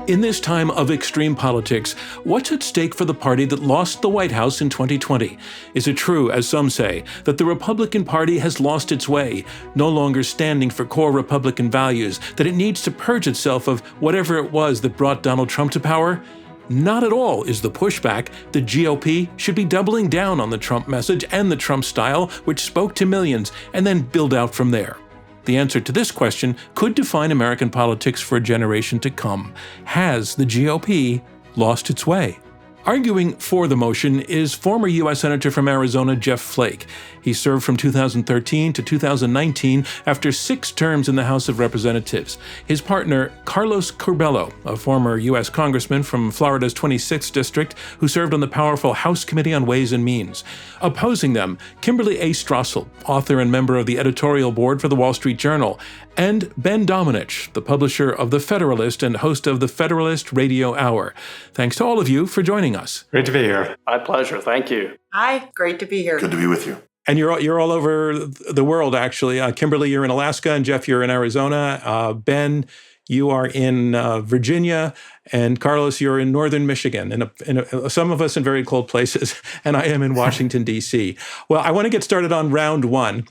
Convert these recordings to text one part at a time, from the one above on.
In this time of extreme politics, what's at stake for the party that lost the White House in 2020? Is it true, as some say, that the Republican Party has lost its way, no longer standing for core Republican values, that it needs to purge itself of whatever it was that brought Donald Trump to power? Not at all is the pushback. The GOP should be doubling down on the Trump message and the Trump style, which spoke to millions, and then build out from there. The answer to this question could define American politics for a generation to come. Has the GOP lost its way? Arguing for the motion is former U.S. Senator from Arizona Jeff Flake. He served from 2013 to 2019 after 6 terms in the House of Representatives. His partner, Carlos Curbelo, a former U.S. Congressman from Florida's 26th District, who served on the powerful House Committee on Ways and Means. Opposing them, Kimberly A. Strassel, author and member of the editorial board for the Wall Street Journal, and Ben Domenech, the publisher of The Federalist and host of the Federalist Radio Hour. Thanks to all of you for joining us. Great to be here. My pleasure. Thank you. Hi, great to be here. Good to be with you. And you're all over the world, actually. Kimberly, you're in Alaska, and Jeff, you're in Arizona. Ben, you are in Virginia, and Carlos, you're in northern Michigan, and some of us in very cold places, and I am in Washington, D.C. Well, I want to get started on round one.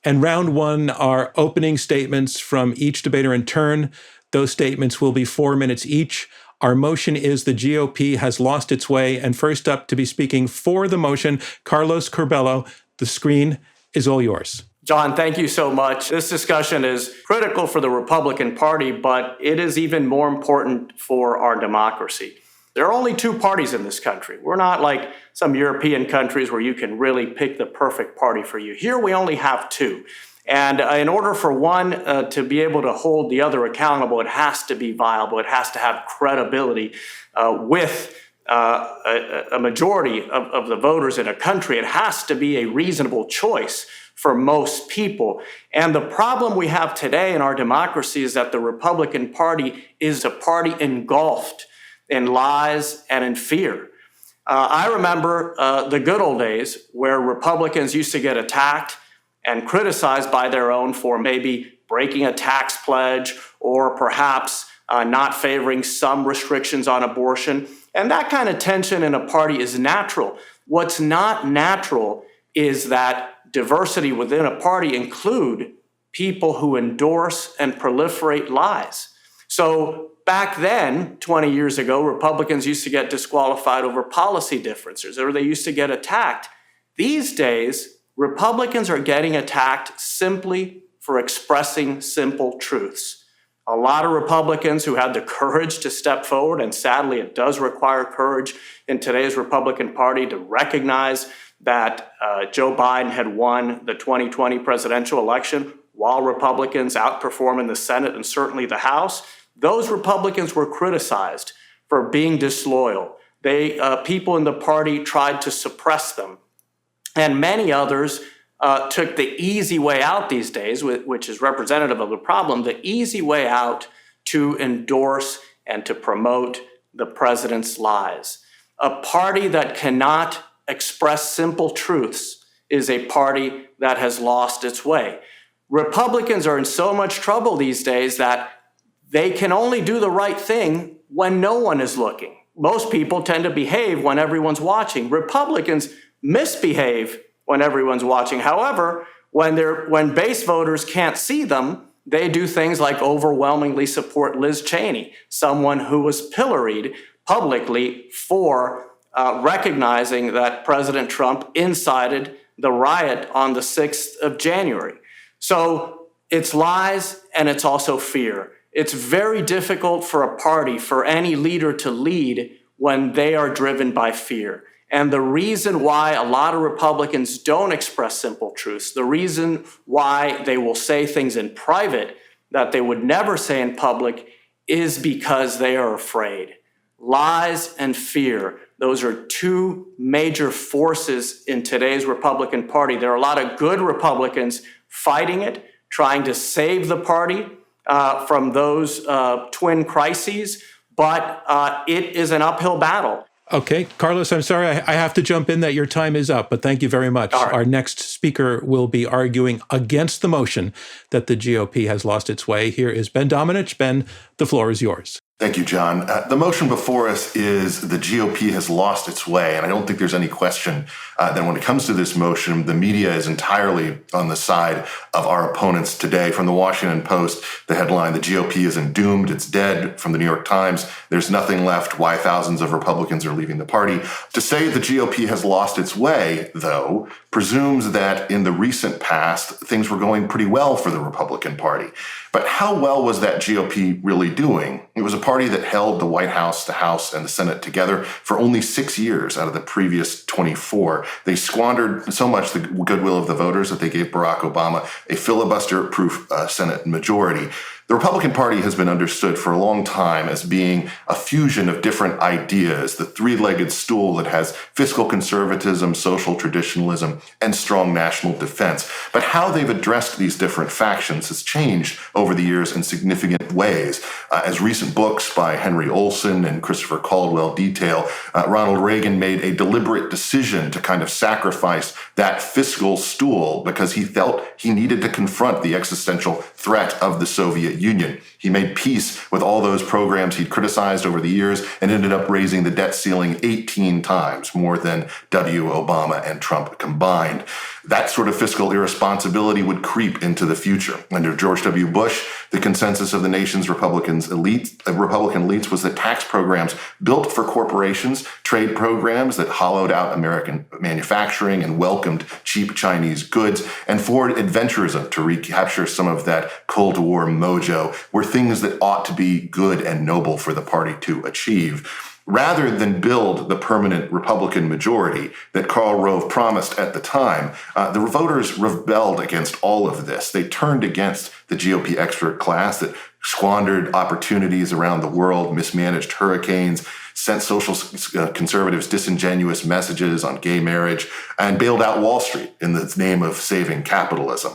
And round one are opening statements from each debater in turn. Those statements will be 4 minutes each. Our motion is the GOP has lost its way. And first up to be speaking for the motion, Carlos Curbelo. The screen is all yours. John, thank you so much. This discussion is critical for the Republican Party, but it is even more important for our democracy. There are only 2 parties in this country. We're not like some European countries where you can really pick the perfect party for you. Here we only have 2. And in order for one to be able to hold the other accountable, it has to be viable. It has to have credibility with a majority of the voters in a country. It has to be a reasonable choice for most people. And the problem we have today in our democracy is that the Republican Party is a party engulfed in lies and in fear. I remember the good old days where Republicans used to get attacked and criticized by their own for maybe breaking a tax pledge or perhaps not favoring some restrictions on abortion. And that kind of tension in a party is natural. What's not natural is that diversity within a party include people who endorse and proliferate lies. So back then, 20 years ago, Republicans used to get disqualified over policy differences, or they used to get attacked. These days, Republicans are getting attacked simply for expressing simple truths. A lot of Republicans who had the courage to step forward, and sadly it does require courage in today's Republican Party to recognize that Joe Biden had won the 2020 presidential election while Republicans outperformed in the Senate and certainly the House. Those Republicans were criticized for being disloyal. People in the party tried to suppress them. And many others took the easy way out these days, which is representative of the problem, the easy way out to endorse and to promote the president's lies. A party that cannot express simple truths is a party that has lost its way. Republicans are in so much trouble these days that they can only do the right thing when no one is looking. Most people tend to behave when everyone's watching. Republicans misbehave when everyone's watching. However, when base voters can't see them, they do things like overwhelmingly support Liz Cheney, someone who was pilloried publicly for recognizing that President Trump incited the riot on the 6th of January. So it's lies and it's also fear. It's very difficult for a party, for any leader to lead when they are driven by fear. And the reason why a lot of Republicans don't express simple truths, the reason why they will say things in private that they would never say in public is because they are afraid. Lies and fear, those are 2 major forces in today's Republican Party. There are a lot of good Republicans fighting it, trying to save the party from those twin crises, but it is an uphill battle. Okay, Carlos, I'm sorry, I have to jump in that your time is up, but thank you very much. All right. Our next speaker will be arguing against the motion that the GOP has lost its way. Here is Ben Domenech. Ben, the floor is yours. Thank you, John. The motion before us is the GOP has lost its way, and I don't think there's any question that when it comes to this motion, the media is entirely on the side of our opponents today. From the Washington Post, the headline, "The GOP isn't doomed, it's dead." From the New York Times, "There's nothing left, why thousands of Republicans are leaving the party." To say the GOP has lost its way, though, presumes that in the recent past, things were going pretty well for the Republican Party. But how well was that GOP really doing? It was a party that held the White House, the House, and the Senate together for only 6 years out of the previous 24. They squandered so much the goodwill of the voters that they gave Barack Obama a filibuster-proof Senate majority. The Republican Party has been understood for a long time as being a fusion of different ideas, the three-legged stool that has fiscal conservatism, social traditionalism, and strong national defense. But how they've addressed these different factions has changed over the years in significant ways. As recent books by Henry Olson and Christopher Caldwell detail, Ronald Reagan made a deliberate decision to kind of sacrifice that fiscal stool because he felt he needed to confront the existential threat of the Soviet Union. He made peace with all those programs he'd criticized over the years and ended up raising the debt ceiling 18 times, more than W. Obama and Trump combined. That sort of fiscal irresponsibility would creep into the future. Under George W. Bush, the consensus of the nation's Republican elites was that tax programs built for corporations, trade programs that hollowed out American manufacturing and welcomed cheap Chinese goods, and forward adventurism to recapture some of that Cold War mojo were things that ought to be good and noble for the party to achieve. Rather than build the permanent Republican majority that Karl Rove promised at the time, the voters rebelled against all of this. They turned against the GOP expert class that squandered opportunities around the world, mismanaged hurricanes, sent social conservatives disingenuous messages on gay marriage, and bailed out Wall Street in the name of saving capitalism.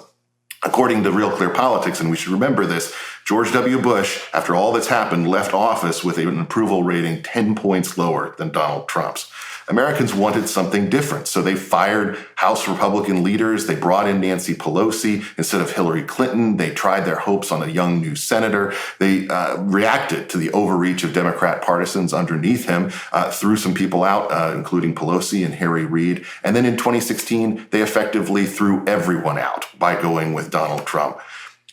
According to Real Clear Politics, and we should remember this, George W. Bush, after all that's happened, left office with an approval rating 10 points lower than Donald Trump's. Americans wanted something different, so they fired House Republican leaders. They brought in Nancy Pelosi instead of Hillary Clinton. They tried their hopes on a young new senator. They reacted to the overreach of Democrat partisans underneath him, threw some people out, including Pelosi and Harry Reid. And then in 2016, they effectively threw everyone out by going with Donald Trump.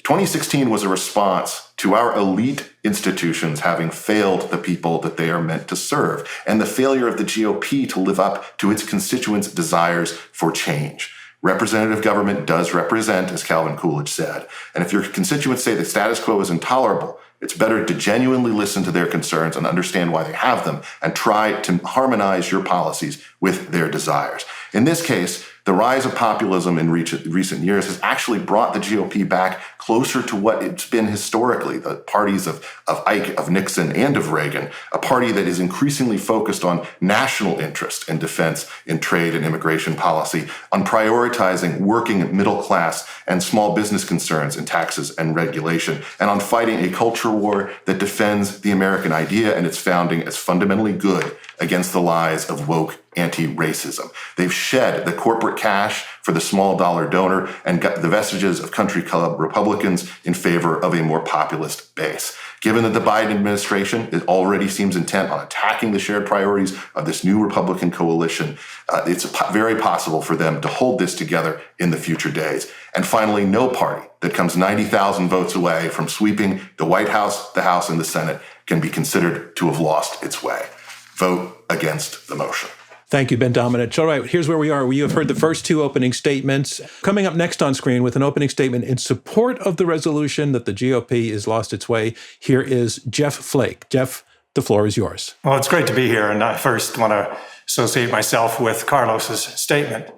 2016 was a response to our elite institutions having failed the people that they are meant to serve, and the failure of the GOP to live up to its constituents' desires for change. Representative government does represent, as Calvin Coolidge said. And if your constituents say the status quo is intolerable, it's better to genuinely listen to their concerns and understand why they have them and try to harmonize your policies with their desires. In this case, the rise of populism in recent years has actually brought the GOP back closer to what it's been historically, the parties of Ike, of Nixon, and of Reagan, a party that is increasingly focused on national interest in defense, in trade and immigration policy, on prioritizing working middle class and small business concerns in taxes and regulation, and on fighting a culture war that defends the American idea and its founding as fundamentally good against the lies of woke anti-racism. They've shed the corporate cash for the small dollar donor and got the vestiges of country club Republicans in favor of a more populist base. Given that the Biden administration already seems intent on attacking the shared priorities of this new Republican coalition, it's very possible for them to hold this together in the future days. And finally, no party that comes 90,000 votes away from sweeping the White House, the House, and the Senate can be considered to have lost its way. Vote against the motion. Thank you, Ben Domenech. All right, here's where we are. You have heard the first two opening statements. Coming up next on screen with an opening statement in support of the resolution that the GOP has lost its way, here is Jeff Flake. Jeff, the floor is yours. Well, it's great to be here, and I first want to associate myself with Carlos's statement.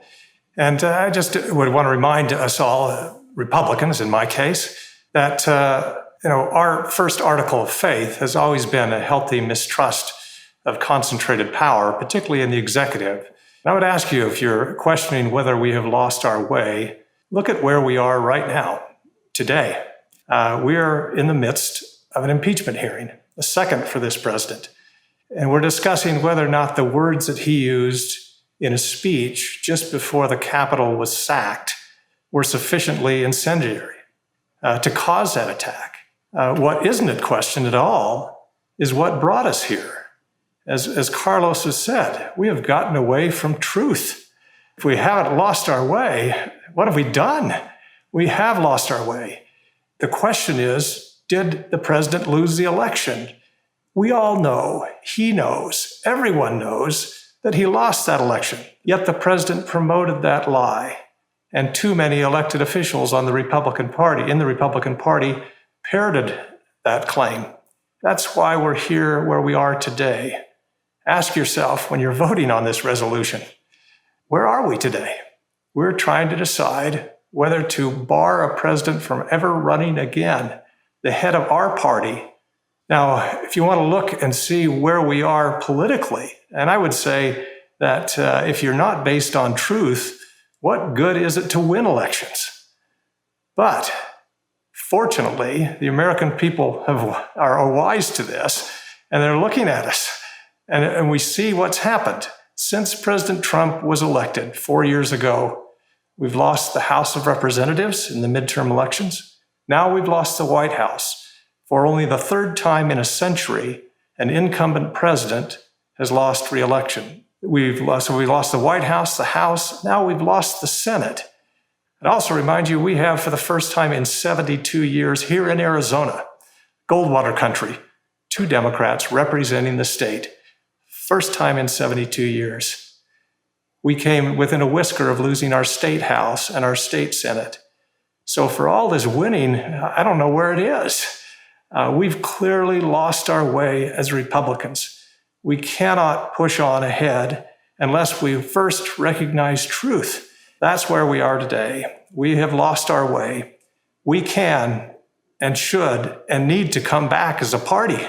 And I just would want to remind us all, Republicans in my case, that our first article of faith has always been a healthy mistrust of concentrated power, particularly in the executive. And I would ask you, if you're questioning whether we have lost our way, look at where we are right now, today. We are in the midst of an impeachment hearing, the second for this president. And we're discussing whether or not the words that he used in a speech just before the Capitol was sacked were sufficiently incendiary to cause that attack. What isn't at question at all is what brought us here. As Carlos has said, we have gotten away from truth. If we haven't lost our way, what have we done? We have lost our way. The question is, did the president lose the election? We all know, he knows, everyone knows that he lost that election. Yet the president promoted that lie. And too many elected officials in the Republican Party parroted that claim. That's why we're here where we are today. Ask yourself when you're voting on this resolution, where are we today? We're trying to decide whether to bar a president from ever running again, the head of our party. Now, if you want to look and see where we are politically, and I would say that if you're not based on truth, what good is it to win elections? But fortunately, the American people are wise to this, and they're looking at us. And we see what's happened. Since President Trump was elected 4 years ago, we've lost the House of Representatives in the midterm elections. Now we've lost the White House. For only the third time in a century, an incumbent president has lost re-election. We lost the White House, the House. Now we've lost the Senate. I'd also remind you, we have, for the first time in 72 years here in Arizona, Goldwater country, 2 Democrats representing the state. First time in 72 years. We came within a whisker of losing our state house and our state senate. So for all this winning, I don't know where it is. We've clearly lost our way as Republicans. We cannot push on ahead unless we first recognize truth. That's where we are today. We have lost our way. We can and should and need to come back as a party.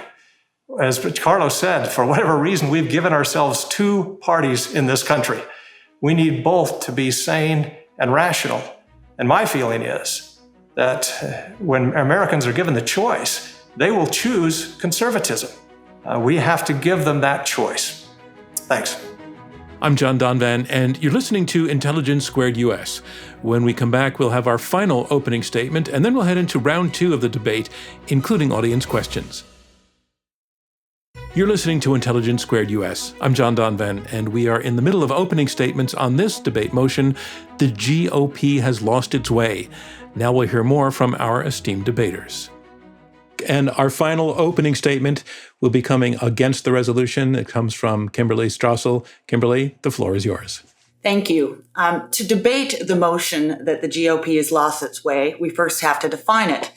As Carlos said, for whatever reason, we've given ourselves 2 parties in this country. We need both to be sane and rational. And my feeling is that when Americans are given the choice, they will choose conservatism. We have to give them that choice. Thanks. I'm John Donvan, and you're listening to Intelligence Squared US. When we come back, we'll have our final opening statement, and then we'll head into round 2 of the debate, including audience questions. You're listening to Intelligence Squared US. I'm John Donvan, and we are in the middle of opening statements on this debate motion, the GOP has lost its way. Now we'll hear more from our esteemed debaters. And our final opening statement will be coming against the resolution. It comes from Kimberly Strassel. Kimberly, the floor is yours. Thank you. To debate the motion that the GOP has lost its way, we first have to define it.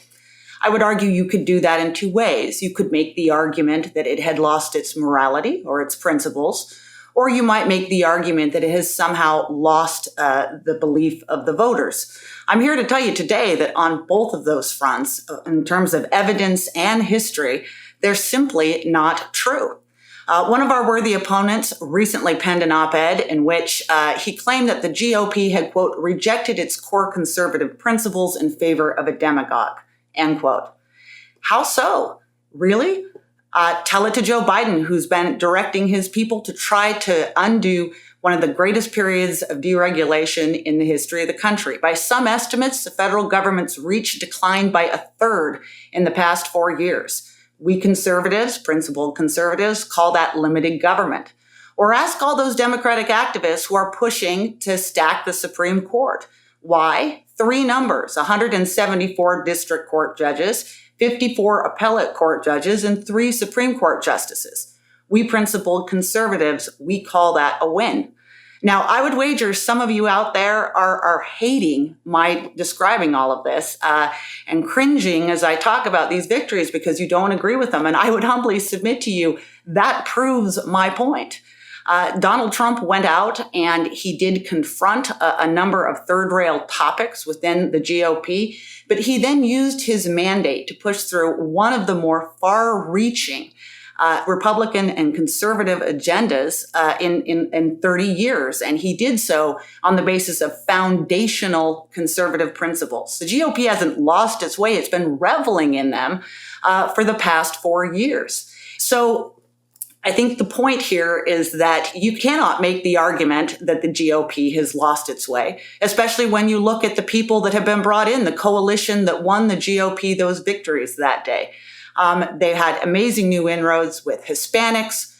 I would argue you could do that in 2 ways. You could make the argument that it had lost its morality or its principles, or you might make the argument that it has somehow lost the belief of the voters. I'm here to tell you today that on both of those fronts, in terms of evidence and history, they're simply not true. One of our worthy opponents recently penned an op-ed in which he claimed that the GOP had, quote, rejected its core conservative principles in favor of a demagogue. End quote. How so? Really? Tell it to Joe Biden, who's been directing his people to try to undo one of the greatest periods of deregulation in the history of the country. By some estimates, the federal government's reach declined by 1/3 in the past 4 years. We conservatives, principled conservatives, call that limited government. Or ask all those Democratic activists who are pushing to stack the Supreme Court. Why? 3 numbers, 174 district court judges, 54 appellate court judges, and 3 Supreme Court justices. We principled conservatives, we call that a win. Now, I would wager some of you out there are hating my describing all of this and cringing as I talk about these victories because you don't agree with them. And I would humbly submit to you that proves my point. Donald Trump went out and he did confront a number of third-rail topics within the GOP, but he then used his mandate to push through one of the more far-reaching Republican and conservative agendas in 30 years. And he did so on the basis of foundational conservative principles. The GOP hasn't lost its way. It's been reveling in them for the past 4 years. So I think the point here is that you cannot make the argument that the GOP has lost its way, especially when you look at the people that have been brought in, the coalition that won the GOP those victories that day. They had amazing new inroads with Hispanics,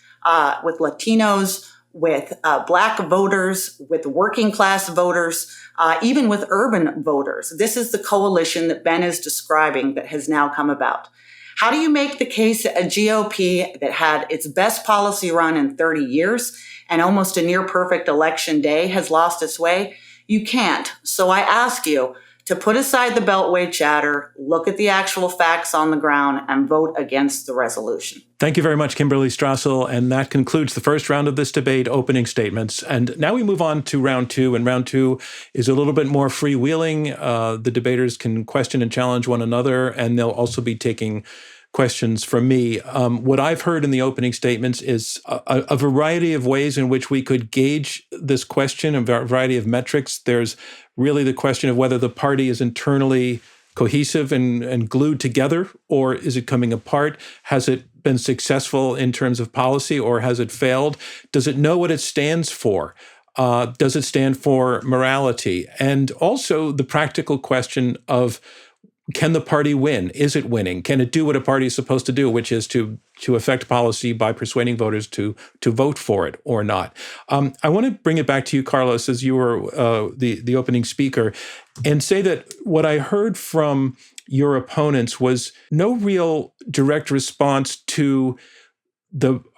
with Latinos, with Black voters, with working class voters, even with urban voters. This is the coalition that Ben is describing that has now come about. How do you make the case that a GOP that had its best policy run in 30 years and almost a near perfect election day has lost its way? You can't. So I ask you to put aside the Beltway chatter, look at the actual facts on the ground, and vote against the resolution. Thank you very much, Kimberly Strassel. And that concludes the first round of this debate, opening statements. And now we move on to round two. And round two is a little bit more freewheeling. The debaters can question and challenge one another, and they'll also be taking questions from me. What I've heard in the opening statements is a variety of ways in which we could gauge this question, a variety of metrics. There's really the question of whether the party is internally cohesive and glued together, or is it coming apart? Has it been successful in terms of policy, or has it failed? Does it know what it stands for? Does it stand for morality? And also the practical question of, can the party win? Is it winning? Can it do what a party is supposed to do, which is to affect policy by persuading voters to vote for it or not? I want to bring it back to you, Carlos, as you were the opening speaker, and say that what I heard from your opponents was no real direct response to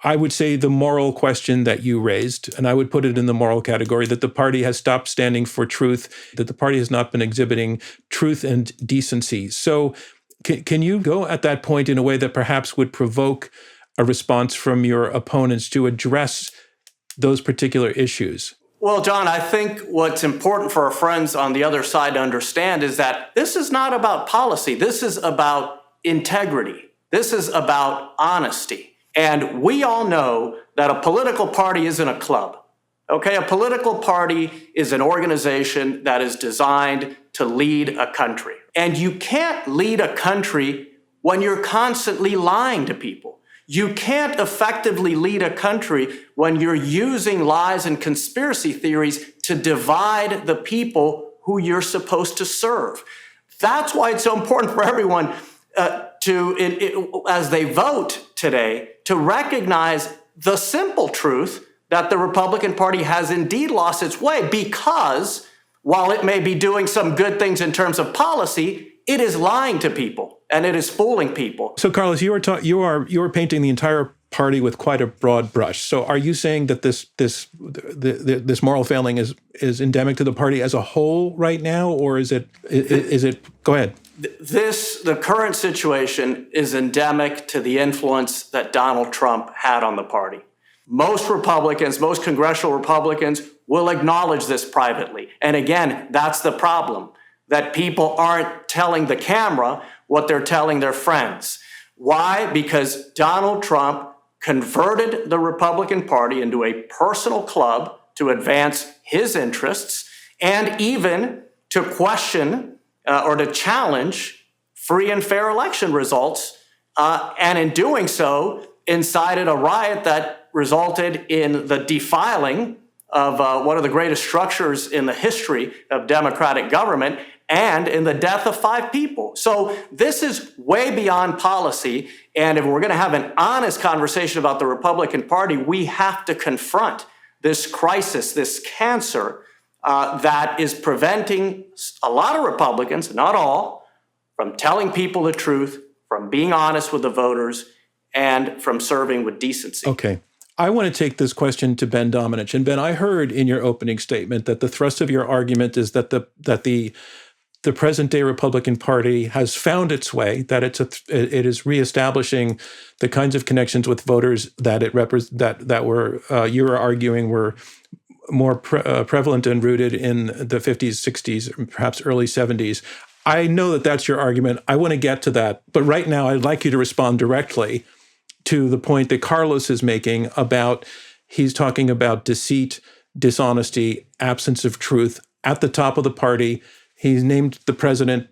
I would say the moral question that you raised, and I would put it in the moral category, that the party has stopped standing for truth, that the party has not been exhibiting truth and decency. So can you go at that point in a way that perhaps would provoke a response from your opponents to address those particular issues? Well, John, I think what's important for our friends on the other side to understand is that this is not about policy. This is about integrity. This is about honesty. And we all know that a political party isn't a club, okay? A political party is an organization that is designed to lead a country. And you can't lead a country when you're constantly lying to people. You can't effectively lead a country when you're using lies and conspiracy theories to divide the people who you're supposed to serve. That's why it's so important for everyone as they vote today, to recognize the simple truth that the Republican Party has indeed lost its way, because while it may be doing some good things in terms of policy, it is lying to people and it is fooling people. So, Carlos, you are painting the entire party with quite a broad brush. So, are you saying that this moral failing is endemic to the party as a whole right now, or is it? Go ahead. The current situation is endemic to the influence that Donald Trump had on the party. Most Republicans, most congressional Republicans will acknowledge this privately. And again, that's the problem, that people aren't telling the camera what they're telling their friends. Why? Because Donald Trump converted the Republican Party into a personal club to advance his interests and even to question or to challenge free and fair election results, and in doing so, incited a riot that resulted in the defiling of one of the greatest structures in the history of democratic government and in the death of 5 people. So this is way beyond policy, and if we're going to have an honest conversation about the Republican Party, we have to confront this crisis, this cancer, that is preventing a lot of Republicans, not all, from telling people the truth, from being honest with the voters, and from serving with decency. Okay. I want to take this question to Ben Domenech. And Ben, I heard in your opening statement that the thrust of your argument is that the present-day Republican Party has found its way, that it is reestablishing the kinds of connections with voters that you were arguing were more prevalent and rooted in the 50s, 60s, perhaps early 70s. I know that that's your argument. I want to get to that. But right now, I'd like you to respond directly to the point that Carlos is making about, he's talking about deceit, dishonesty, absence of truth at the top of the party. He's named the president,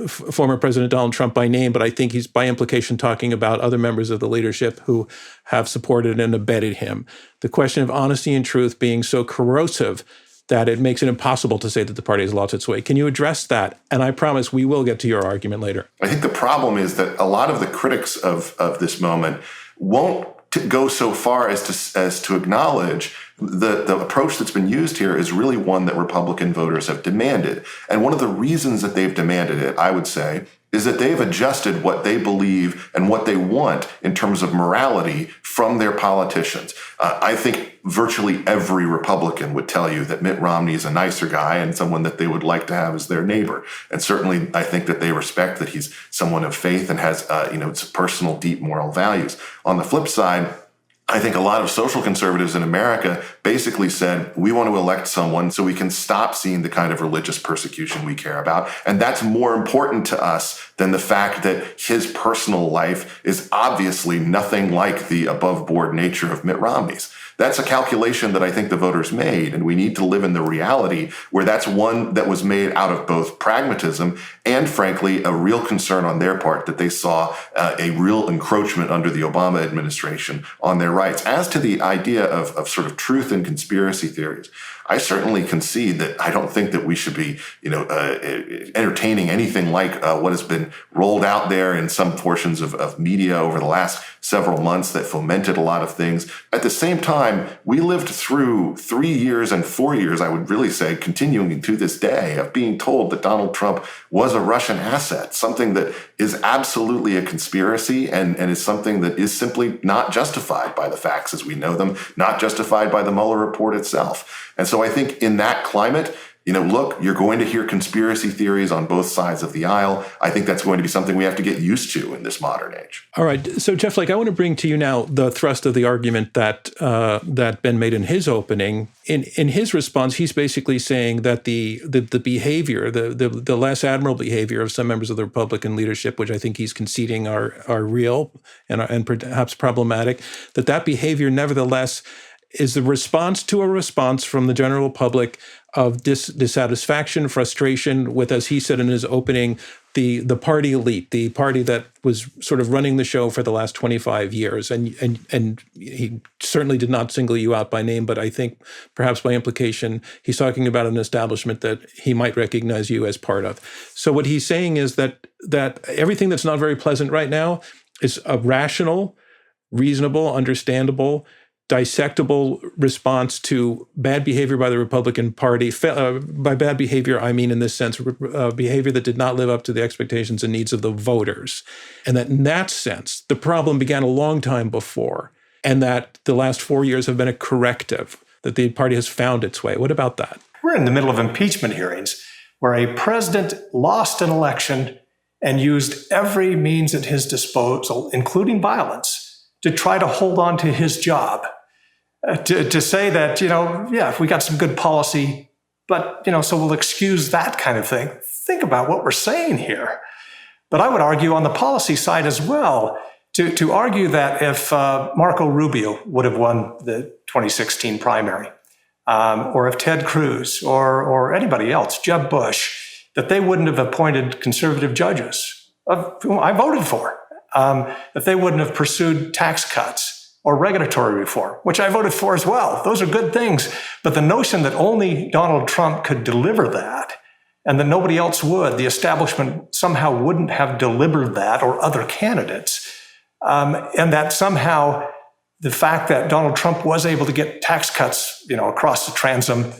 former President Donald Trump, by name, but I think he's by implication talking about other members of the leadership who have supported and abetted him. The question of honesty and truth being so corrosive that it makes it impossible to say that the party has lost its way. Can you address that? And I promise we will get to your argument later. I think the problem is that a lot of the critics of this moment won't go so far as to acknowledge the approach that's been used here is really one that Republican voters have demanded. And one of the reasons that they've demanded it, I would say, is that they've adjusted what they believe and what they want in terms of morality from their politicians. I think virtually every Republican would tell you that Mitt Romney is a nicer guy and someone that they would like to have as their neighbor. And certainly I think that they respect that he's someone of faith and has personal, deep moral values. On the flip side, I think a lot of social conservatives in America basically said, we want to elect someone so we can stop seeing the kind of religious persecution we care about. And that's more important to us than the fact that his personal life is obviously nothing like the above board nature of Mitt Romney's. That's a calculation that I think the voters made, and we need to live in the reality where that's one that was made out of both pragmatism and, frankly, a real concern on their part that they saw a real encroachment under the Obama administration on their rights. As to the idea of sort of truth and conspiracy theories, I certainly concede that I don't think that we should be, entertaining anything like what has been rolled out there in some portions of media over the last several months that fomented a lot of things. At the same time, we lived through 3 years and 4 years, I would really say, continuing to this day, of being told that Donald Trump was a Russian asset, something that is absolutely a conspiracy and is something that is simply not justified by the facts as we know them, not justified by the Mueller report itself. And so I think in that climate, look, you're going to hear conspiracy theories on both sides of the aisle. I think that's going to be something we have to get used to in this modern age. All right. So, Jeff Flake, I want to bring to you now the thrust of the argument that Ben made in his opening. In his response, he's basically saying that the behavior, the less admirable behavior of some members of the Republican leadership, which I think he's conceding are real and perhaps problematic, that behavior nevertheless is the response to a response from the general public of dissatisfaction, frustration with, as he said in his opening, the party elite, the party that was sort of running the show for the last 25 years. And he certainly did not single you out by name, but I think perhaps by implication, he's talking about an establishment that he might recognize you as part of. So what he's saying is that everything that's not very pleasant right now is a rational, reasonable, understandable, dissectable response to bad behavior by the Republican Party. By bad behavior, I mean in this sense, behavior that did not live up to the expectations and needs of the voters. And that in that sense, the problem began a long time before, and that the last 4 years have been a corrective, that the party has found its way. What about that? We're in the middle of impeachment hearings where a president lost an election and used every means at his disposal, including violence, to try to hold on to his job. To say that, we got some good policy, but, so we'll excuse that kind of thing. Think about what we're saying here. But I would argue on the policy side as well, to argue that if Marco Rubio would have won the 2016 primary, or if Ted Cruz or anybody else, Jeb Bush, that they wouldn't have appointed conservative judges, whom I voted for, that they wouldn't have pursued tax cuts or regulatory reform, which I voted for as well. Those are good things. But the notion that only Donald Trump could deliver that and that nobody else would, the establishment somehow wouldn't have delivered that or other candidates, and that somehow the fact that Donald Trump was able to get tax cuts, across the transom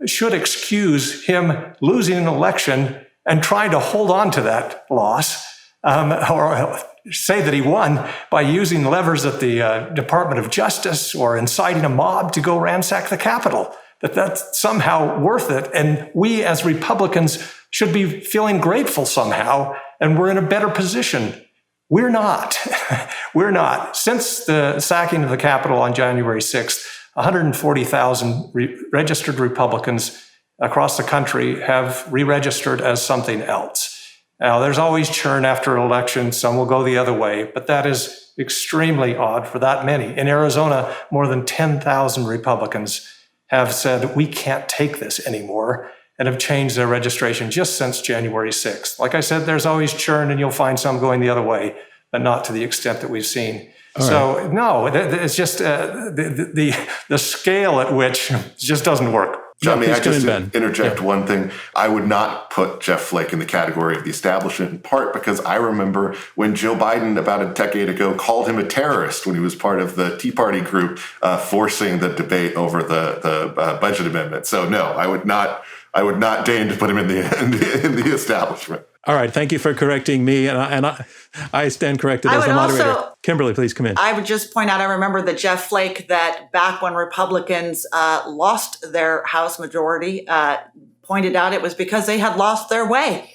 should excuse him losing an election and trying to hold on to that loss, or say that he won by using levers at the Department of Justice or inciting a mob to go ransack the Capitol, that's somehow worth it. And we as Republicans should be feeling grateful somehow, and we're in a better position. We're not. We're not. Since the sacking of the Capitol on January 6th, 140,000 registered Republicans across the country have re-registered as something else. Now, there's always churn after an election. Some will go the other way, but that is extremely odd for that many. In Arizona, more than 10,000 Republicans have said, we can't take this anymore, and have changed their registration just since January 6th. Like I said, there's always churn, and you'll find some going the other way, but not to the extent that we've seen. So, no, it's just the scale at which just doesn't work. John, may I just Ben. interject one thing? I would not put Jeff Flake in the category of the establishment, in part because I remember when Joe Biden about a decade ago called him a terrorist when he was part of the Tea Party group forcing the debate over the budget amendment. So no, I would not deign to put him in the establishment. All right, thank you for correcting me, and I stand corrected as the moderator. Kimberly, please come in. I would just point out, I remember that Jeff Flake, that back when Republicans lost their House majority, pointed out it was because they had lost their way.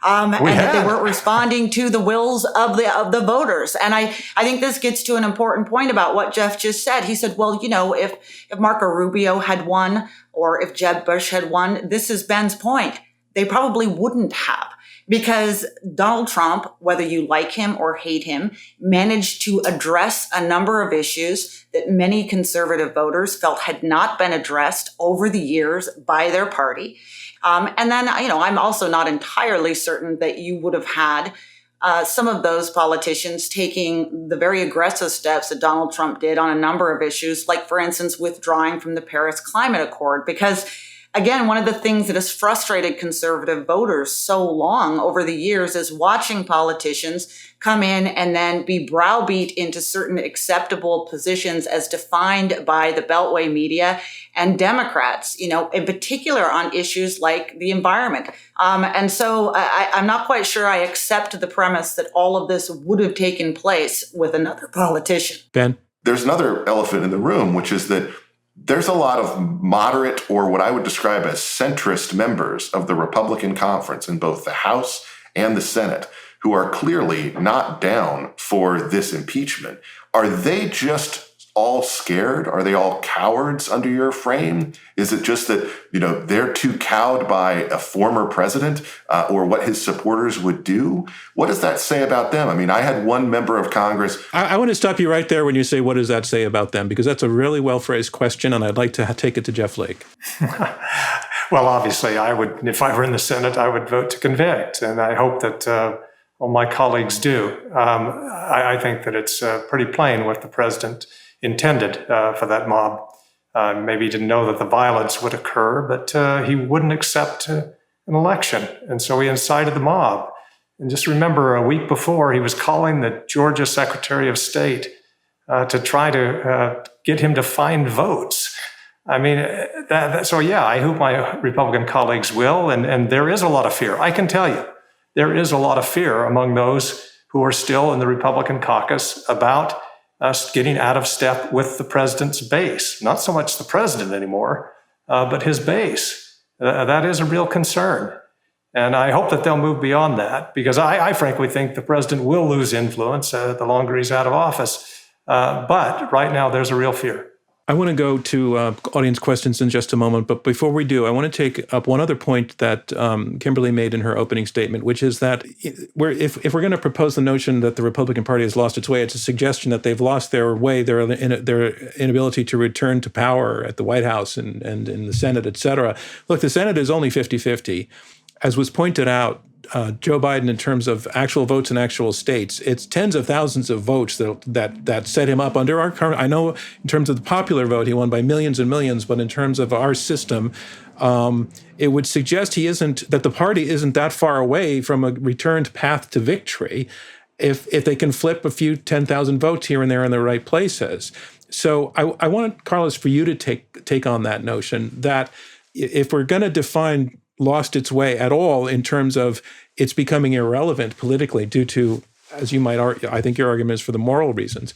That they weren't responding to the wills of the voters. And I think this gets to an important point about what Jeff just said. He said, well, if Marco Rubio had won or if Jeb Bush had won, this is Ben's point. They probably wouldn't have. Because Donald Trump, whether you like him or hate him, managed to address a number of issues that many conservative voters felt had not been addressed over the years by their party. And then, I'm also not entirely certain that you would have had some of those politicians taking the very aggressive steps that Donald Trump did on a number of issues, like, for instance, withdrawing from the Paris Climate Accord, because again, one of the things that has frustrated conservative voters so long over the years is watching politicians come in and then be browbeat into certain acceptable positions as defined by the Beltway media and Democrats, in particular on issues like the environment. And so I'm not quite sure I accept the premise that all of this would have taken place with another politician. Ben? There's another elephant in the room, which is that there's a lot of moderate, or what I would describe as centrist, members of the Republican conference in both the House and the Senate who are clearly not down for this impeachment. Are they just all scared? Are they all cowards under your frame? Is it just that, they're too cowed by a former president or what his supporters would do? What does that say about them? I mean, I had one member of Congress. I want to stop you right there when you say, what does that say about them? Because that's a really well-phrased question, and I'd like to take it to Jeff Flake. Well, obviously, I would, if I were in the Senate, I would vote to convict, and I hope that all my colleagues do. I think that it's pretty plain what the president intended for that mob. Maybe he didn't know that the violence would occur, but he wouldn't accept an election. And so he incited the mob. And just remember, a week before, he was calling the Georgia Secretary of State to try to get him to find votes. I mean, I hope my Republican colleagues will. And there is a lot of fear. I can tell you, there is a lot of fear among those who are still in the Republican caucus about us getting out of step with the president's base. Not so much the president anymore, but his base. That is a real concern. And I hope that they'll move beyond that, because I frankly think the president will lose influence the longer he's out of office. But right now, there's a real fear. I want to go to audience questions in just a moment, but before we do, I want to take up one other point that Kimberly made in her opening statement, which is that if we're going to propose the notion that the Republican Party has lost its way, it's a suggestion that they've lost their way, their inability to return to power at the White House and in the Senate, et cetera. Look, the Senate is only 50-50. As was pointed out, Joe Biden, in terms of actual votes in actual states, it's tens of thousands of votes that set him up under our current. I know in terms of the popular vote, he won by millions and millions, but in terms of our system, it would suggest that the party isn't that far away from a returned path to victory if they can flip a few 10,000 votes here and there in the right places. So I want, Carlos, for you to take on that notion that if we're going to define lost its way at all in terms of it's becoming irrelevant politically due to, as you might argue, I think your argument is for the moral reasons.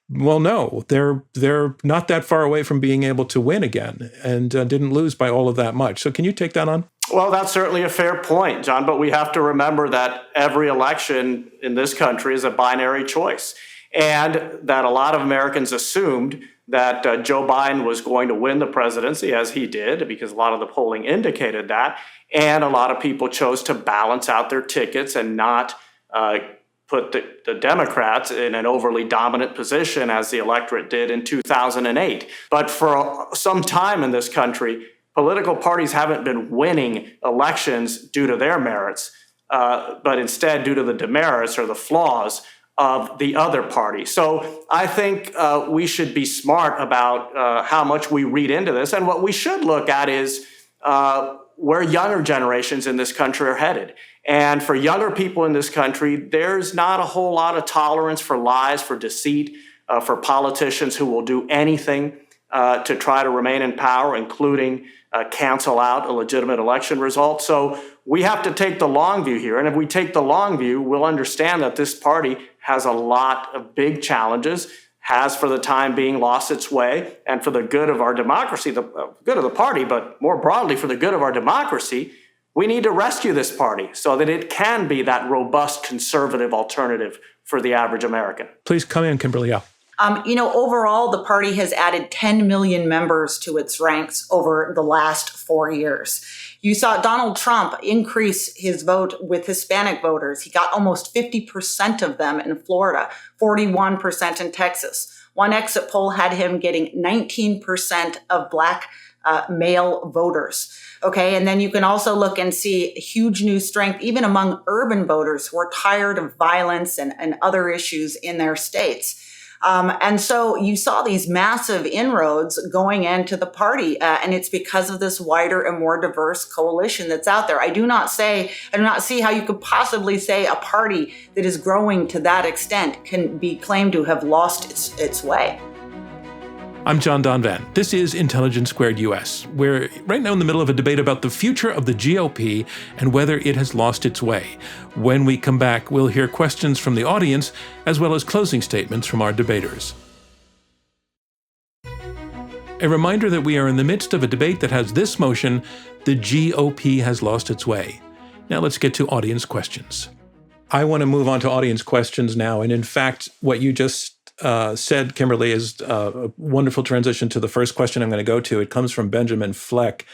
Well, no, they're not that far away from being able to win again and didn't lose by all of that much. So can you take that on? Well, that's certainly a fair point, John, but we have to remember that every election in this country is a binary choice, and that a lot of Americans assumed that Joe Biden was going to win the presidency, as he did, because a lot of the polling indicated that. And a lot of people chose to balance out their tickets and not put the Democrats in an overly dominant position as the electorate did in 2008. But for some time in this country, political parties haven't been winning elections due to their merits, but instead due to the demerits or the flaws of the other party. So I think we should be smart about how much we read into this. And what we should look at is where younger generations in this country are headed. And for younger people in this country, there's not a whole lot of tolerance for lies, for deceit, for politicians who will do anything to try to remain in power, including cancel out a legitimate election result. So we have to take the long view here. And if we take the long view, we'll understand that this party has a lot of big challenges, has for the time being lost its way, and for the good of our democracy, the good of the party, but more broadly for the good of our democracy, we need to rescue this party so that it can be that robust conservative alternative for the average American. Please come in, Kimberly. Yeah. Overall, the party has added 10 million members to its ranks over the last 4 years. You saw Donald Trump increase his vote with Hispanic voters. He got almost 50% of them in Florida, 41% in Texas. One exit poll had him getting 19% of Black male voters. Okay, and then you can also look and see huge new strength even among urban voters who are tired of violence and other issues in their states. And so you saw these massive inroads going into the party, and it's because of this wider and more diverse coalition that's out there. I do not see how you could possibly say a party that is growing to that extent can be claimed to have lost its way. I'm John Donvan. This is Intelligence Squared US. We're right now in the middle of a debate about the future of the GOP and whether it has lost its way. When we come back, we'll hear questions from the audience as well as closing statements from our debaters. A reminder that we are in the midst of a debate that has this motion: the GOP has lost its way. Now let's get to audience questions. I want to move on to audience questions now. And in fact, what you just said, Kimberly, is a wonderful transition to the first question I'm going to go to. It comes from Benjamin Fleck.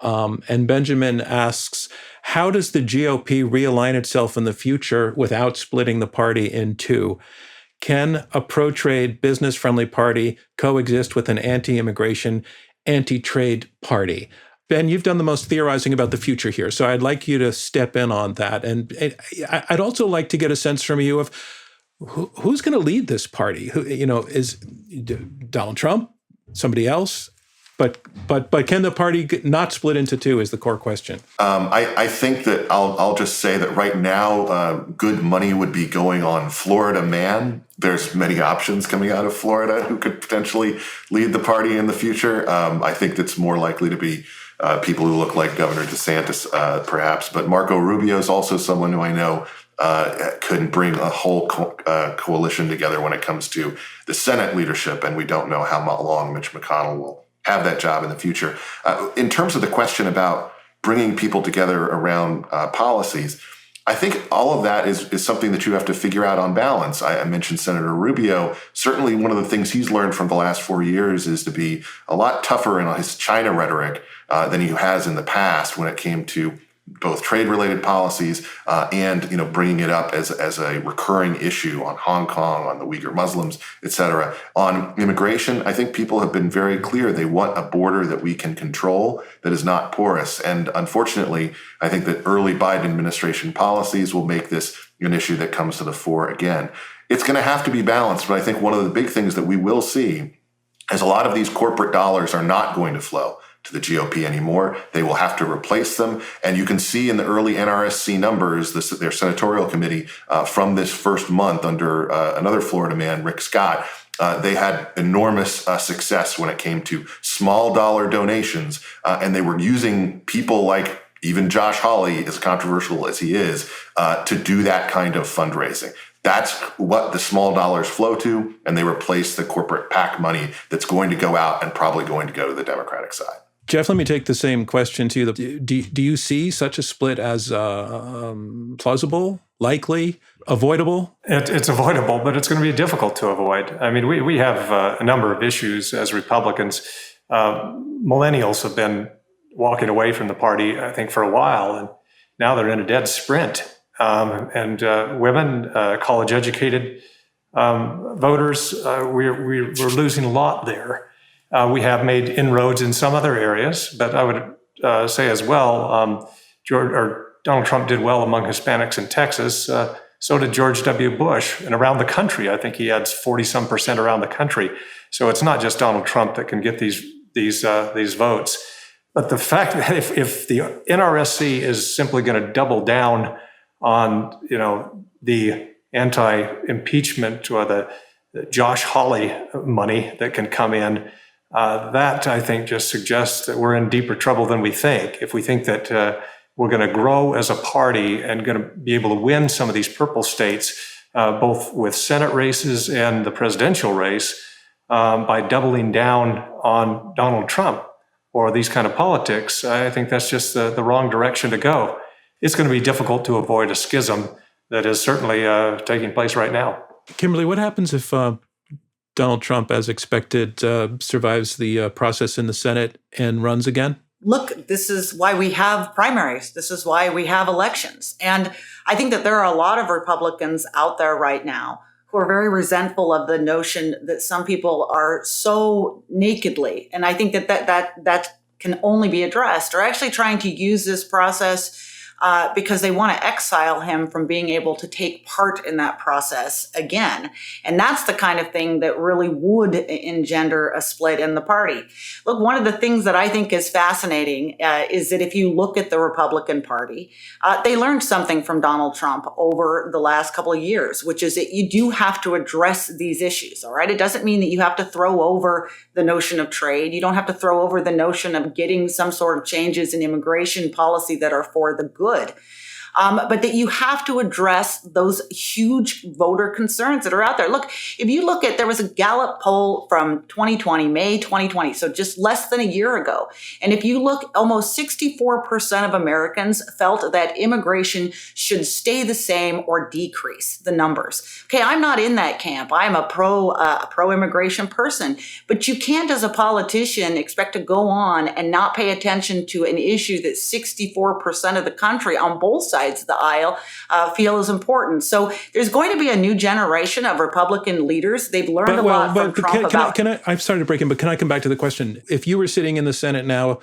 And Benjamin asks, how does the GOP realign itself in the future without splitting the party in two? Can a pro-trade, business-friendly party coexist with an anti-immigration, anti-trade party? Ben, you've done the most theorizing about the future here, so I'd like you to step in on that. And I'd also like to get a sense from you of who's going to lead this party? Is Donald Trump? Somebody else? But can the party not split into two is the core question. I think that I'll just say that right now, good money would be going on Florida man. There's many options coming out of Florida who could potentially lead the party in the future. I think that's more likely to be people who look like Governor DeSantis, perhaps. But Marco Rubio is also someone who I know could bring a whole coalition together when it comes to the Senate leadership, and we don't know how long Mitch McConnell will have that job in the future. In terms of the question about bringing people together around policies, I think all of that is something that you have to figure out on balance. I mentioned Senator Rubio. Certainly one of the things he's learned from the last 4 years is to be a lot tougher in his China rhetoric than he has in the past when it came to both trade-related policies and bringing it up as a recurring issue on Hong Kong, on the Uyghur Muslims, et cetera. On immigration, I think people have been very clear. They want a border that we can control, that is not porous. And unfortunately, I think that early Biden administration policies will make this an issue that comes to the fore again. It's going to have to be balanced, but I think one of the big things that we will see is a lot of these corporate dollars are not going to flow to the GOP anymore. They will have to replace them. And you can see in the early NRSC numbers, their senatorial committee from this first month under another Florida man, Rick Scott, they had enormous success when it came to small dollar donations. And they were using people like even Josh Hawley, as controversial as he is, to do that kind of fundraising. That's what the small dollars flow to, and they replace the corporate PAC money that's going to go out and probably going to go to the Democratic side. Jeff, let me take the same question to you. Do you see such a split as plausible, likely, avoidable? It's avoidable, but it's going to be difficult to avoid. I mean, we have a number of issues as Republicans. Millennials have been walking away from the party, I think, for a while, and now they're in a dead sprint. And women, college-educated voters, we're losing a lot there. We have made inroads in some other areas, but I would say as well, Donald Trump did well among Hispanics in Texas. So did George W. Bush. And around the country, I think he had 40-some% around the country. So it's not just Donald Trump that can get these votes. But the fact that if the NRSC is simply going to double down on, the anti-impeachment or the Josh Hawley money that can come in, that I think just suggests that we're in deeper trouble than we think. If we think that we're going to grow as a party and going to be able to win some of these purple states, both with Senate races and the presidential race, by doubling down on Donald Trump or these kind of politics, I think that's just the wrong direction to go. It's going to be difficult to avoid a schism that is certainly taking place right now. Kimberly, what happens if Donald Trump, as expected, survives the process in the Senate and runs again? Look, this is why we have primaries. This is why we have elections. And I think that there are a lot of Republicans out there right now who are very resentful of the notion that some people are so nakedly, and I think that can only be addressed, are actually trying to use this process because they want to exile him from being able to take part in that process again. And that's the kind of thing that really would engender a split in the party. Look, one of the things that I think is fascinating is that if you look at the Republican Party, they learned something from Donald Trump over the last couple of years, which is that you do have to address these issues, all right? It doesn't mean that you have to throw over the notion of trade. You don't have to throw over the notion of getting some sort of changes in immigration policy that are for the good. But that you have to address those huge voter concerns that are out there. Look, if you look at, there was a Gallup poll from 2020, May 2020, so just less than a year ago. And if you look, almost 64% of Americans felt that immigration should stay the same or decrease, the numbers. Okay, I'm not in that camp. I'm a pro-immigration person. But you can't, as a politician, expect to go on and not pay attention to an issue that 64% of the country on both sides of the aisle feel is important. So there's going to be a new generation of Republican leaders. They've learned a lot from Trump I'm sorry to break in, but can I come back to the question? If you were sitting in the Senate now,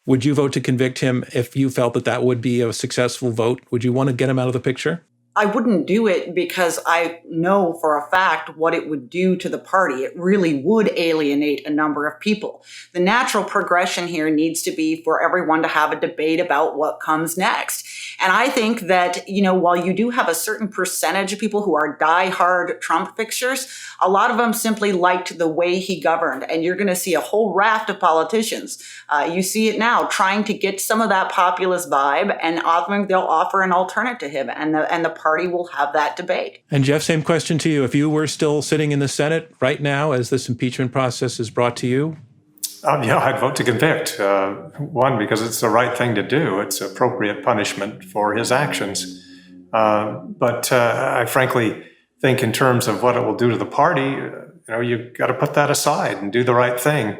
would you vote to convict him if you felt that would be a successful vote? Would you want to get him out of the picture? I wouldn't do it because I know for a fact what it would do to the party. It really would alienate a number of people. The natural progression here needs to be for everyone to have a debate about what comes next. And I think that, while you do have a certain percentage of people who are diehard Trump fixers, a lot of them simply liked the way he governed. And you're going to see a whole raft of politicians. You see it now, trying to get some of that populist vibe, and often they'll offer an alternate to him, and the party will have that debate. And Jeff, same question to you. If you were still sitting in the Senate right now as this impeachment process is brought to you? I'd vote to convict. One, because it's the right thing to do. It's appropriate punishment for his actions. But I frankly think in terms of what it will do to the party, you've got to put that aside and do the right thing.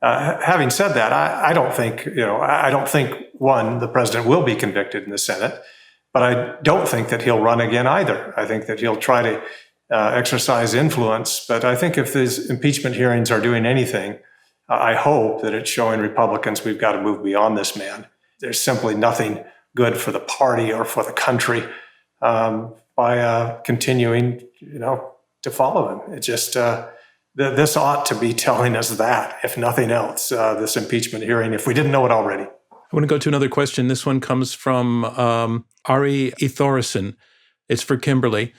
Having said that, I don't think, one, the president will be convicted in the Senate, but I don't think that he'll run again either. I think that he'll try to exercise influence. But I think if these impeachment hearings are doing anything, I hope that it's showing Republicans we've got to move beyond this man. There's simply nothing good for the party or for the country by continuing, to follow him. It just this ought to be telling us that, if nothing else, this impeachment hearing, if we didn't know it already. I want to go to another question. This one comes from Ari Ethorison. It's for Kimberly.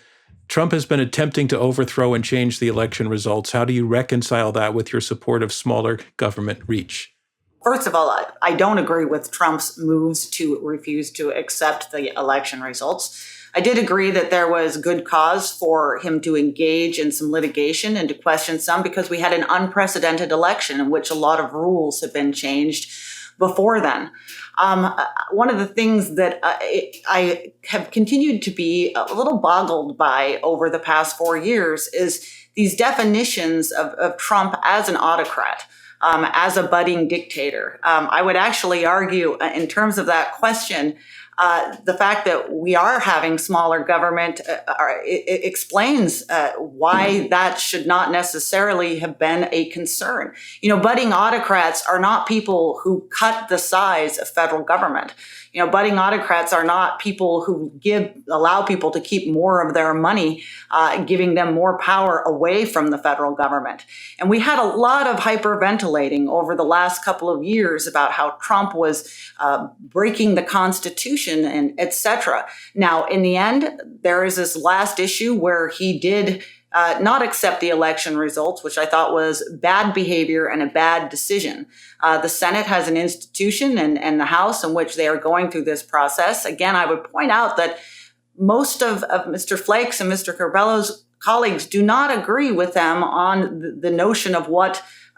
Trump has been attempting to overthrow and change the election results. How do you reconcile that with your support of smaller government reach? First of all, I don't agree with Trump's moves to refuse to accept the election results. I did agree that there was good cause for him to engage in some litigation and to question some, because we had an unprecedented election in which a lot of rules have been changed before then. One of the things that I have continued to be a little boggled by over the past 4 years is these definitions of Trump as an autocrat, as a budding dictator. I would actually argue in terms of that question, The fact that we are having smaller government it explains why that should not necessarily have been a concern. Budding autocrats are not people who cut the size of federal government. Budding autocrats are not people who allow people to keep more of their money, giving them more power away from the federal government. And we had a lot of hyperventilating over the last couple of years about how Trump was breaking the Constitution and et cetera. Now, in the end, there is this last issue where he did not accept the election results, which I thought was bad behavior and a bad decision. The Senate has an institution and the House in which they are going through this process. Again, I would point out that most of Mr. Flake's and Mr. Corbello's colleagues do not agree with them on the notion of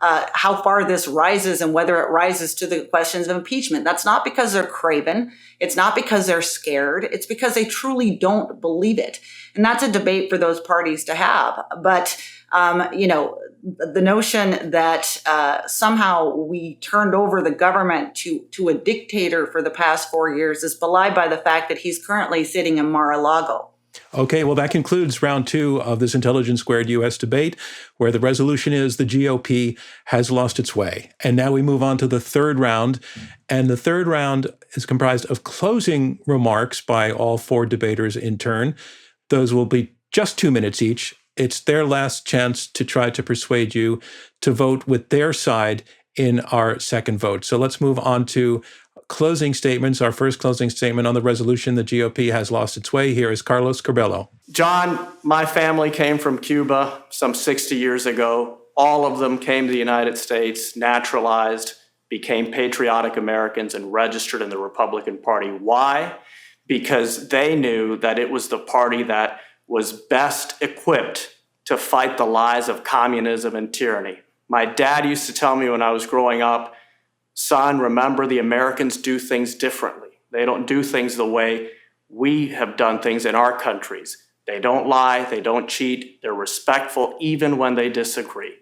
how far this rises and whether it rises to the questions of impeachment. That's not because they're craven. It's not because they're scared. It's because they truly don't believe it. And that's a debate for those parties to have. But, the notion that somehow we turned over the government to a dictator for the past 4 years is belied by the fact that he's currently sitting in Mar-a-Lago. Okay, well, that concludes round 2 of this Intelligence Squared U.S. debate, where the resolution is the GOP has lost its way. And now we move on to the third round. And the third round is comprised of closing remarks by all 4 debaters in turn. Those will be just 2 minutes each. It's their last chance to try to persuade you to vote with their side in our second vote. So let's move on to closing statements. Our first closing statement on the resolution, the GOP has lost its way. Here is Carlos Corbello. John, my family came from Cuba some 60 years ago. All of them came to the United States, naturalized, became patriotic Americans, and registered in the Republican Party. Why? Because they knew that it was the party that was best equipped to fight the lies of communism and tyranny. My dad used to tell me when I was growing up, son, remember the Americans do things differently. They don't do things the way we have done things in our countries. They don't lie, they don't cheat, they're respectful even when they disagree.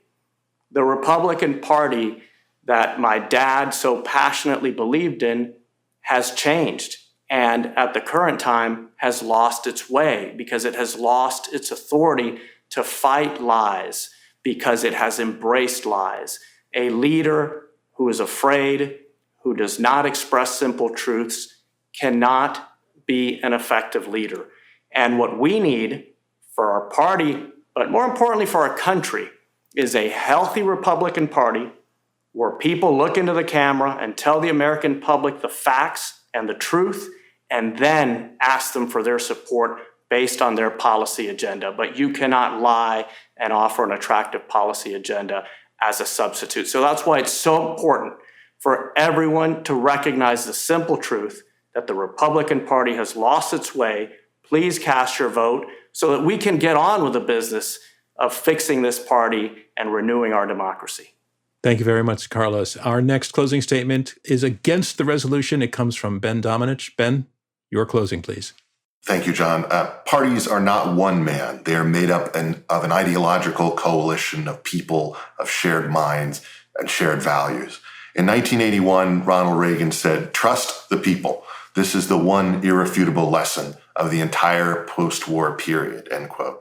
The Republican Party that my dad so passionately believed in has changed, and at the current time has lost its way because it has lost its authority to fight lies because it has embraced lies. A leader who is afraid, who does not express simple truths, cannot be an effective leader. And what we need for our party, but more importantly for our country, is a healthy Republican Party where people look into the camera and tell the American public the facts and the truth, and then ask them for their support based on their policy agenda. But you cannot lie and offer an attractive policy agenda as a substitute. So that's why it's so important for everyone to recognize the simple truth that the Republican Party has lost its way. Please cast your vote so that we can get on with the business of fixing this party and renewing our democracy. Thank you very much, Carlos. Our next closing statement is against the resolution. It comes from Ben Domenech. Ben, your closing, please. Thank you, John. Parties are not one man. They are made up of an ideological coalition of people, of shared minds and shared values. In 1981, Ronald Reagan said, "Trust the people. This is the one irrefutable lesson of the entire post-war period," end quote.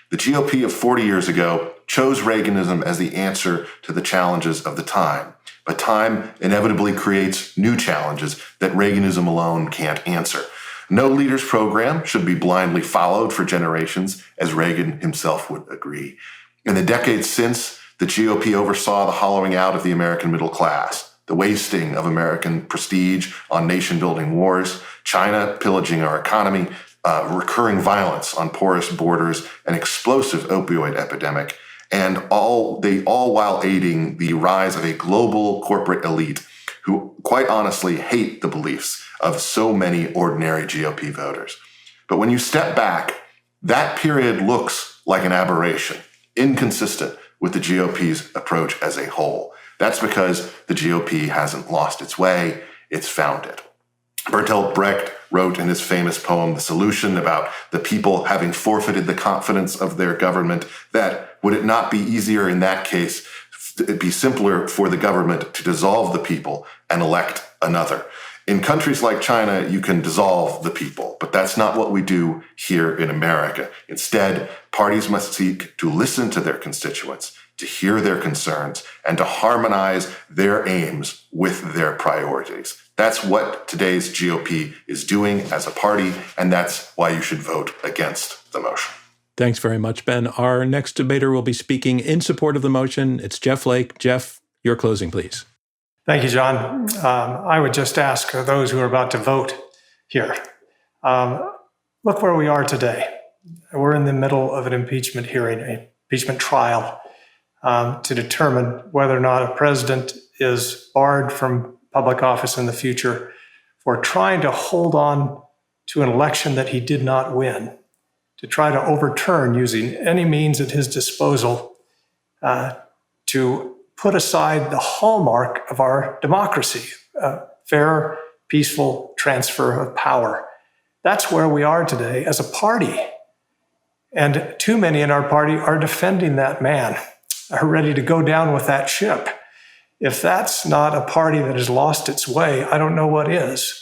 The GOP of 40 years ago chose Reaganism as the answer to the challenges of the time. But time inevitably creates new challenges that Reaganism alone can't answer. No leader's program should be blindly followed for generations, as Reagan himself would agree. In the decades since, the GOP oversaw the hollowing out of the American middle class, the wasting of American prestige on nation-building wars, China pillaging our economy, recurring violence on porous borders, an explosive opioid epidemic, and all while aiding the rise of a global corporate elite who quite honestly hate the beliefs of so many ordinary GOP voters. But when you step back, that period looks like an aberration, inconsistent with the GOP's approach as a whole. That's because the GOP hasn't lost its way, it's found it. Bertolt Brecht wrote in his famous poem, The Solution, about the people having forfeited the confidence of their government, that would it not be easier in that case, it'd be simpler for the government to dissolve the people and elect another. In countries like China, you can dissolve the people, but that's not what we do here in America. Instead, parties must seek to listen to their constituents, to hear their concerns, and to harmonize their aims with their priorities. That's what today's GOP is doing as a party, and that's why you should vote against the motion. Thanks very much, Ben. Our next debater will be speaking in support of the motion. It's Jeff Lake. Jeff, your closing, please. Thank you, John. I would just ask those who are about to vote here, look where we are today. We're in the middle of an impeachment hearing, an impeachment trial, to determine whether or not a president is barred from public office in the future for trying to hold on to an election that he did not win, to try to overturn using any means at his disposal to put aside the hallmark of our democracy, fair, peaceful transfer of power. That's where we are today as a party. And too many in our party are defending that man, are ready to go down with that ship. If that's not a party that has lost its way, I don't know what is.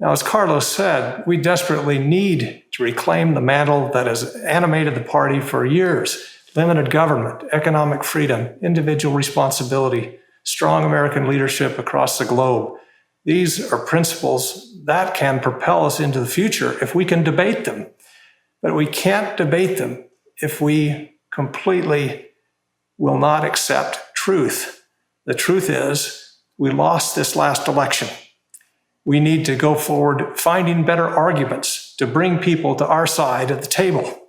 Now, as Carlos said, we desperately need to reclaim the mantle that has animated the party for years. Limited government, economic freedom, individual responsibility, strong American leadership across the globe. These are principles that can propel us into the future if we can debate them. But we can't debate them if we completely will not accept truth. The truth is, we lost this last election. We need to go forward finding better arguments to bring people to our side at the table.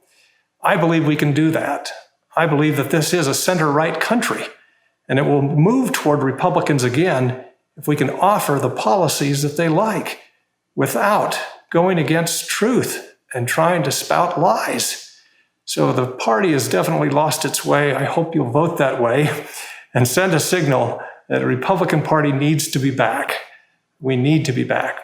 I believe we can do that. I believe that this is a center-right country, and it will move toward Republicans again if we can offer the policies that they like without going against truth and trying to spout lies. So the party has definitely lost its way. I hope you'll vote that way and send a signal that the Republican Party needs to be back. We need to be back.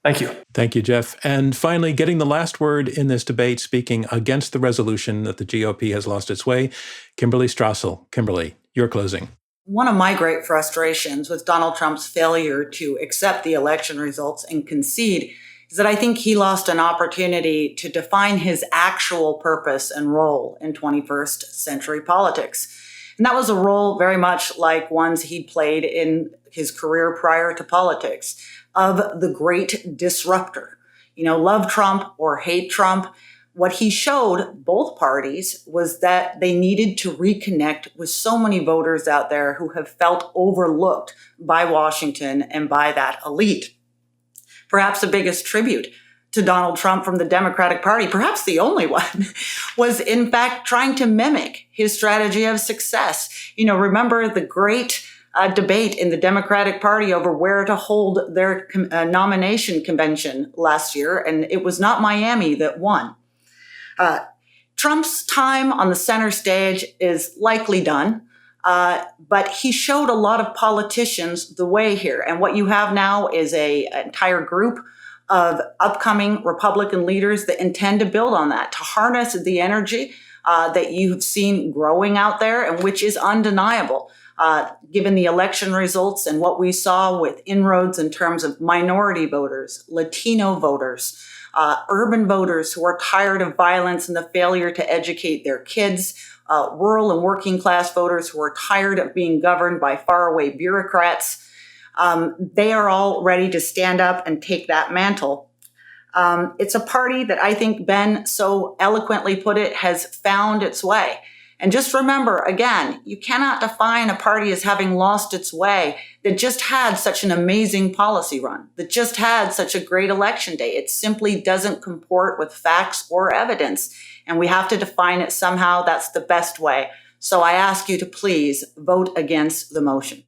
Thank you. Thank you, Jeff. And finally, getting the last word in this debate, speaking against the resolution that the GOP has lost its way, Kimberly Strassel. Kimberly, your closing. One of my great frustrations with Donald Trump's failure to accept the election results and concede is that I think he lost an opportunity to define his actual purpose and role in 21st century politics. And that was a role very much like ones he played in his career prior to politics, of the great disruptor. Love Trump or hate Trump, what he showed both parties was that they needed to reconnect with so many voters out there who have felt overlooked by Washington and by that elite. Perhaps the biggest tribute to Donald Trump from the Democratic Party, perhaps the only one, was in fact trying to mimic his strategy of success. Remember the great debate in the Democratic Party over where to hold their nomination convention last year, and it was not Miami that won. Trump's time on the center stage is likely done, but he showed a lot of politicians the way here. And what you have now is an entire group of upcoming Republican leaders that intend to build on that, to harness the energy that you've seen growing out there and which is undeniable. Given the election results and what we saw with inroads in terms of minority voters, Latino voters, urban voters who are tired of violence and the failure to educate their kids, rural and working class voters who are tired of being governed by faraway bureaucrats. They are all ready to stand up and take that mantle. It's a party that I think Ben so eloquently put it has found its way. And just remember, again, you cannot define a party as having lost its way that just had such an amazing policy run, that just had such a great election day. It simply doesn't comport with facts or evidence, and we have to define it somehow. That's the best way. So I ask you to please vote against the motion.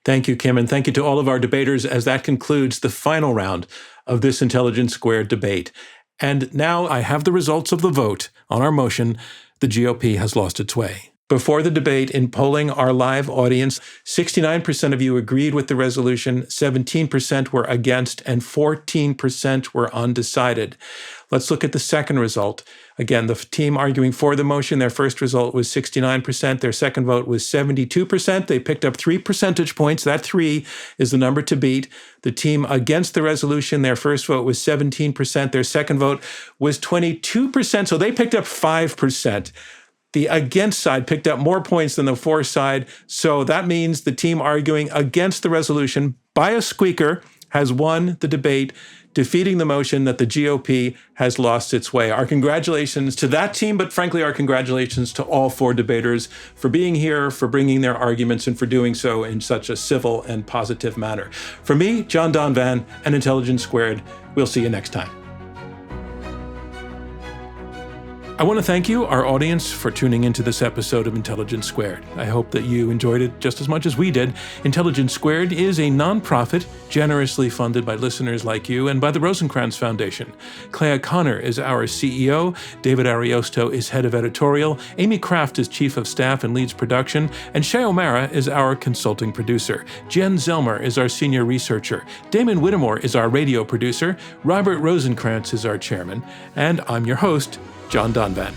Thank you, Kim, and thank you to all of our debaters as that concludes the final round of this Intelligence Squared debate. And now I have the results of the vote on our motion. The GOP has lost its way. Before the debate, in polling our live audience, 69% of you agreed with the resolution, 17% were against, and 14% were undecided. Let's look at the second result. Again, the team arguing for the motion, their first result was 69%. Their second vote was 72%. They picked up 3 percentage points. That 3 is the number to beat. The team against the resolution, their first vote was 17%. Their second vote was 22%. So they picked up 5%. The against side picked up more points than the for side. So that means the team arguing against the resolution by a squeaker has won the debate, defeating the motion that the GOP has lost its way. Our congratulations to that team, but frankly, our congratulations to all 4 debaters for being here, for bringing their arguments, and for doing so in such a civil and positive manner. For me, John Donvan, and Intelligence Squared, we'll see you next time. I want to thank you, our audience, for tuning into this episode of Intelligence Squared. I hope that you enjoyed it just as much as we did. Intelligence Squared is a nonprofit generously funded by listeners like you and by the Rosencrantz Foundation. Clea Connor is our CEO, David Ariosto is head of editorial, Amy Kraft is chief of staff and leads production, and Shay O'Mara is our consulting producer. Jen Zelmer is our senior researcher. Damon Whittemore is our radio producer. Robert Rosencrantz is our chairman. And I'm your host, John Donvan.